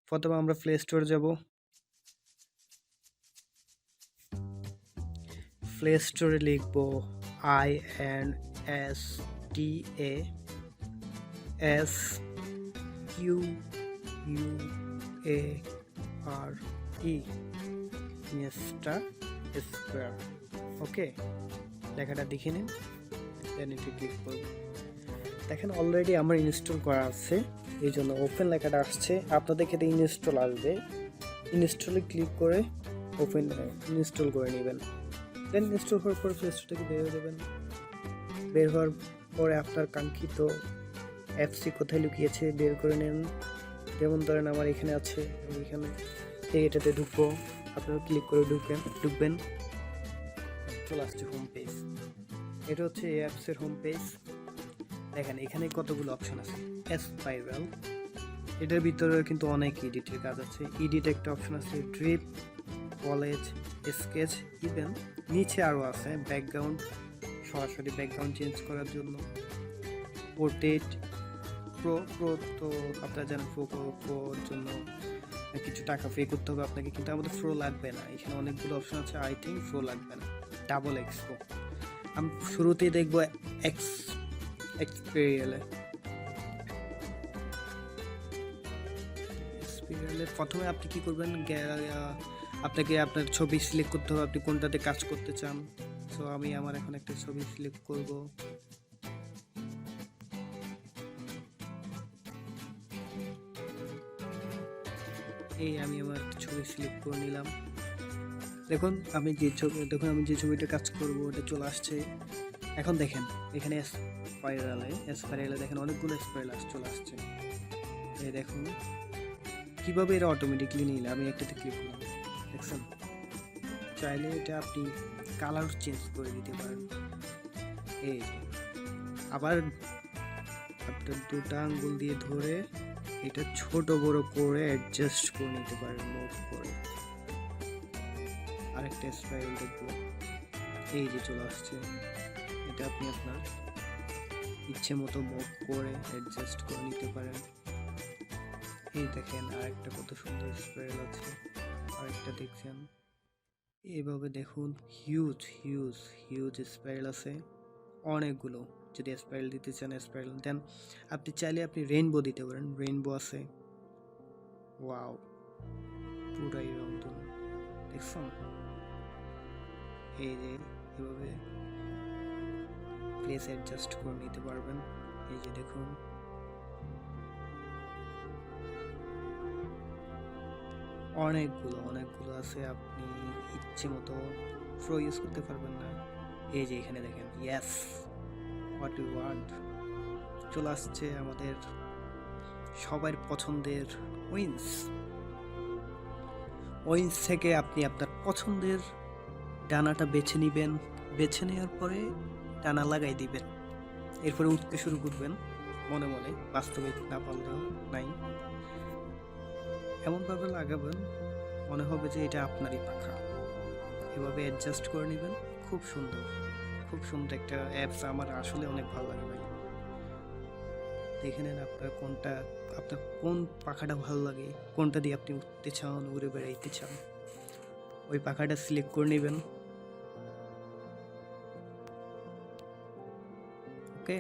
প্রথমে আমরা প্লে স্টোরে যাব। প্লে স্টোরে লিখব INSTASQUARE ইনস্টা স্কোয়ার। ওকে, লেখাটা দেখে নিন, দেন এটি ক্লিক করব। দেখেন অলরেডি আমার ইনস্টল করা আছে, এই জন্য ওপেন লেখাটা আসছে। আপনাদের ক্ষেত্রে ইনস্টল আসবে, ইনস্টলে ক্লিক করে ওপেন ইনস্টল করে নেবেন। দেন ইনস্টল হওয়ার পর প্লে স্টোর থেকে বের হয়ে যাবেন। বের হওয়ার পরে আপনার কাঙ্ক্ষিত অ্যাপসটি কোথায় লুকিয়েছে বের করে নেন। যেমন ধরেন আমার এখানে আছে, আমি এখানে এটাতে ঢুকবো, আপনারা ক্লিক করে ঢুকবেন। চলে আসছে হোম পেজ। এটা হচ্ছে এই অ্যাপসের হোম পেজ। দেখেন এখানে কতগুলো অপশন আছে। স্পাইরাল, এটার ভিতরে কিন্তু অনেক এডিটের কাজ আছে। এডিট একটা অপশন আছে, ড্রিপ, কলেজ, স্কেচ, ইভেন নিচে আরও আছে ব্যাকগ্রাউন্ড, সরাসরি ব্যাকগ্রাউন্ড চেঞ্জ করার জন্য, পোর্ট্রেট, প্রো তো আপনারা জানেন প্রোর জন্য কিছু টাকা পে করতে হবে আপনাকে, কিন্তু আমাদের প্রো লাগবে না। এখানে অনেকগুলো অপশন আছে, আই থিঙ্ক প্রো লাগবে না। ডাবল এক্সপো আমি শুরুতেই দেখবো এক্সপেরিয়ালে। প্রথমে আপনি কি করবেন, আপনাকে আপনার ছবি সিলেক্ট করতে হবে, আপনি কোনটাতে কাজ করতে চান। সো আমি আমার এখন একটা ছবি সিলেক্ট করব। এই আমি আমার একটা ছবি সিলেক্ট করে নিলাম। দেখুন আমি যে ছবিটা কাজ করব ওটা চলে আসছে। এখন দেখেন এখানে স্পাইরালে দেখেন অনেকগুলো স্পাইরাল চলে আসছে। এই দেখুন কিভাবে এটা অটোমেটিকলি নিলে, আমি একটাতে ক্লিক করলাম, দেখছেন। চাইলে এটা আপনি কালার চেঞ্জ করে দিতে পারেন। এই আবার আপনার দুটো আঙ্গুল দিয়ে ধরে এটা ছোট বড় করে অ্যাডজাস্ট করে নিতে পারেন, মুভ করে। আরেকটা স্পাইরাল দেখবো, এই যে চলে আসছে। এটা আপনি আপনার ইচ্ছে মতো মুভ করে অ্যাডজাস্ট করে নিতে পারেন। এই দেখেন আরেকটা কত সুন্দর স্পাইরাল আছে, আরেকটা দেখছেন। এইভাবে দেখুন হিউজ স্পাইরাল আছে অনেকগুলো। যদি স্পাইরাল দিতে চান স্পাইরাল দেন, আপনি চাইলে আপনি রেইনবো দিতে পারেন, রেইনবো আছে। ওয়াও, পুরাই রং তুলুন, দেখছেন। এই যে এভাবে প্লেস অ্যাডজাস্ট করে নিতে পারবেন। এই যে দেখুন অনেকগুলো আছে, আপনি ইচ্ছে মতো প্রো ইউজ করতে পারবেন না। এই যে এখানে দেখেন, ইয়েস হোয়াট ইউ ওয়ান্ট, চলে আসছে আমাদের সবার পছন্দের উইন্স থেকে আপনি আপনার পছন্দের ডানাটা বেছে নেবেন। বেছে নেওয়ার পরে ডানা লাগাই দিবেন, এরপরে উঠতে শুরু করবেন মনে মনে, বাস্তবে না পারলেও নাই। এমনভাবে লাগাবেন মনে হবে যে এটা আপনারই পাখা। এভাবে অ্যাডজাস্ট করে নেবেন। খুব সুন্দর একটা অ্যাপস, আমার আসলে অনেক ভালো লাগে ভাই। দেখে নেন আপনার কোন পাখাটা ভালো লাগে, কোনটা দিয়ে আপনি উঠতে চান, উড়ে বেড়াইতে চান, ওই পাখাটা সিলেক্ট করে নেবেন। ওকে,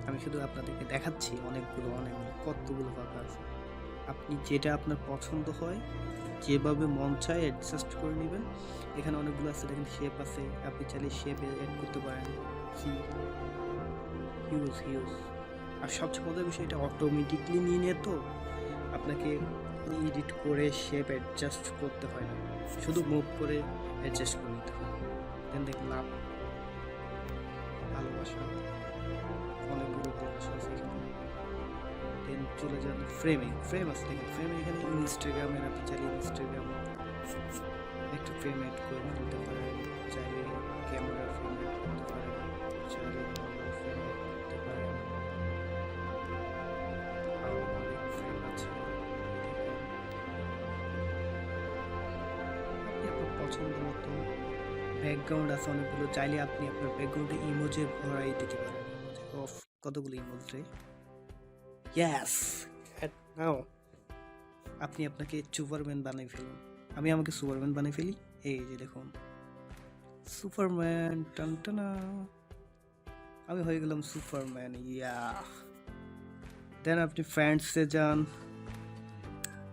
আমি শুধু আপনাদেরকে দেখাচ্ছি অনেকগুলো কতগুলো পাখা আছে। আপনি যেটা আপনার পছন্দ হয়, যেভাবে মন চায় অ্যাডজাস্ট করে নেবেন। এখানে অনেকগুলো আছে, দেখেন শেপ আছে, আপনি চাইলে শেপ অ্যাড করতে পারেন। হিউজ আর সবচেয়ে মজার বিষয়, এটা অটোমেটিকলি নিয়ে নেয়, তো আপনাকে এডিট করে শেপ অ্যাডজাস্ট করতে হয় না, শুধু মুভ করে অ্যাডজাস্ট করে নিতে হয়। দেন দেখলাম ভালোবাসা, অনেকগুলো ভালোবাসা আছে এখানে। দেন চলে যান ফ্রেম আছে, দেখেন ফ্রেম এখানে ইনস্টাগ্রামের, আপনি চাইলে ইনস্টাগ্রাম একটা ফ্রেম অ্যাড করে ফেলতে পারেন, চাইলে ক্যামেরার ফ্রেম অ্যাড করতে পারেন, চাইলে নর্মাল ফ্রেম অ্যাড করতে পারেন। আরও অনেক ফ্রেম আছে, আপনি আপনার পছন্দ মতো। ব্যাকগ্রাউন্ড আছে অনেকগুলো, চাইলে আপনি আপনার ব্যাকগ্রাউন্ডে ইমোজে ভরাই দিতে পারেন। কতগুলো ইমোজ রে, ইয়েস নাও আপনি আপনাকে সুপারম্যান বানিয়ে ফেলুন। আমি আমাকে সুপারম্যান বানিয়ে ফেলি। এই যে দেখুন, সুপারম্যান, টানটানা, আমি হয়ে গেলাম সুপারম্যান, ইয়া। দেন আপনি ফ্রেন্ডসে যান,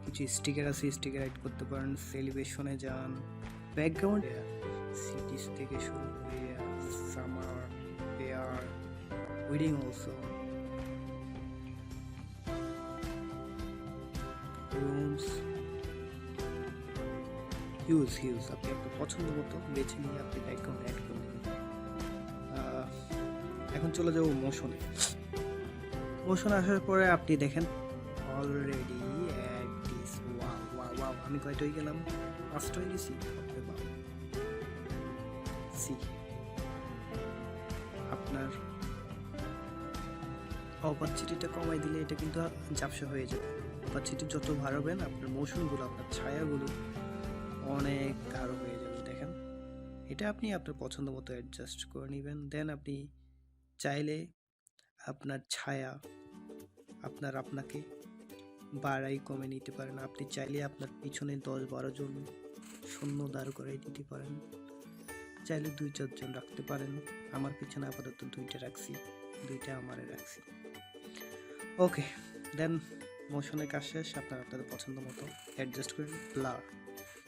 কিছু স্টিকার আছে, স্টিকার অ্যাড করতে পারেন। সেলিব্রেশনে যান, ব্যাকগ্রাউন্ড সিটিজ থেকে শুরু করে summer, air, weeding also, rooms, huge আপনি আপনার পছন্দ মতো বেছে নিয়ে আপনি ব্যাকগ্রাউন্ড অ্যাড করে নেবেন। এখন চলে যাবো মোশনে। মোশনে আসার পরে আপনি দেখেন অলরেডি ওয়াও, আমি কয়টা হয়ে গেলাম? 5টা হয়ে গেছি। আপনার অপারচুনিটিটা কমাই দিলে এটা কিন্তু ঝাপসা হয়ে যাবে। অপারচুনিটি যত বাড়াবেন আপনার মোশনগুলো, আপনার ছায়াগুলো অনেক গাঢ় হয়ে যাবে। দেখেন, এটা আপনি আপনার পছন্দ মতো অ্যাডজাস্ট করে নেবেন। দেন আপনি চাইলে আপনার ছায়া আপনাকে বাড়াই কমে নিতে পারেন। আপনি চাইলে আপনার পিছনে 10-12 জন শূন্য দাঁড় করাই দিতে পারেন, চাইলে 2-4 জন রাখতে পারেন। আমার পিছনে আপাতত 2টা রাখছি, 2টা আমারে রাখছি। ওকে, দেন মোশনের কাজ শেষ। আপনাদের পছন্দ মতো অ্যাডজাস্ট করে ব্লার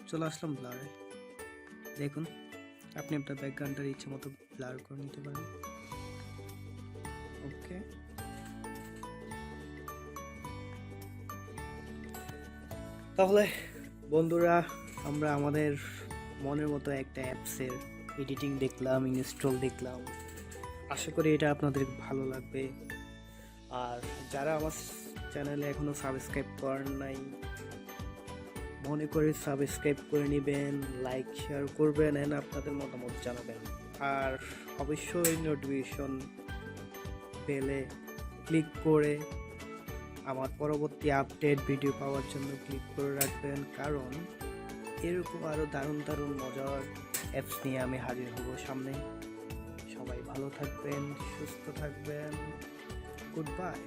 চলে আসলাম। ব্লারে দেখুন, আপনি আপনার ব্যাকগ্রাউন্ডের ইচ্ছে মতো ব্লার করে নিতে পারেন। ওকে, তাহলে বন্ধুরা, আমরা আমাদের মনের মতো একটা অ্যাপসের এডিটিং দেখলাম, ইনস্টল দেখলাম। আশা করি এটা আপনাদের ভালো লাগবে। আর যারা আমার চ্যানেলে এখনো সাবস্ক্রাইব করেন নাই, মনে করে সাবস্ক্রাইব করে নেবেন, লাইক শেয়ার করবেন, এন্ড আপনাদের মতামত জানাবেন। আর অবশ্যই নোটিফিকেশন বেলে ক্লিক করে আমার পরবর্তী আপডেট ভিডিও পাওয়ার জন্য ক্লিক করে রাখবেন, কারণ এরকম আরও দারুণ মজার অ্যাপস নিয়ে আমি হাজির হব সামনে। সবাই ভালো থাকবেন, সুস্থ থাকবেন, গুড বাই।